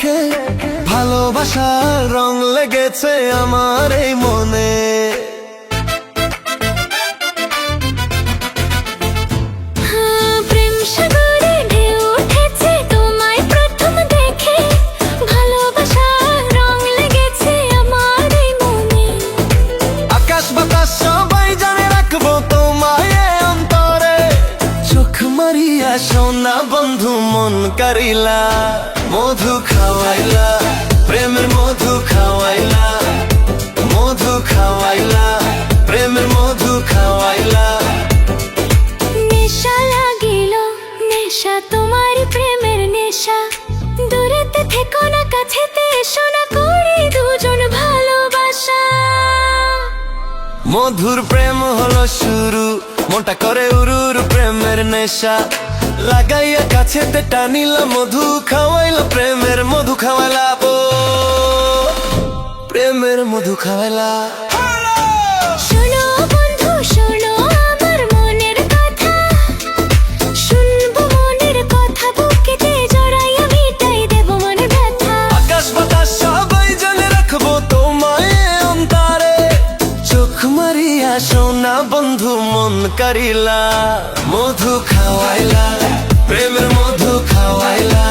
দেখে ভালোবাসার রং লেগেছে আমার এই মনে। প্রেম সাগরে ঢেউ উঠেছে তোমায় প্রথম দেখে, ভালোবাসার রং লেগেছে আমার এই মনে। আকাশ বাতাস সবাই জানে রাখবো তোমায় এ অন্তরে, চোখ মারিয়া সোনা বন্ধু মন কারিলা, মধু খাওয়াইলা প্রেমের মধু খাওয়াইলা, মধু খাওয়াইলা প্রেমের মধু খাওয়াইলা। নেশা লাগিল নেশা তোমার প্রেমের নেশা, দূরেতে থেকো না কাছেতে এসো না, করি দুজন ভালোবাসা। মধুর প্রেম হলো শুরু, মোটা করে উরুর প্রেমের নেশা, লাগাইয়া কাছেতে টানিলা মধু খাওয়াইলা প্রেমের মধু খাওয়াইলা, প্রেমের মধু খাওয়াইলা। শোনো বন্ধু শোনো আমার মনের কথা, শুনবো মনের কথা, বুকেতে জড়াইয়া মিটাই দেব মনের ব্যথা। আকাশ বাতাস সবাই জানে রাখবো তোমায় এ অন্তরে, চোখ মারিয়া সোনা বন্ধু মন কারিলা, মধু খাওয়াইলা প্রেমের মধু খাওয়াইলা।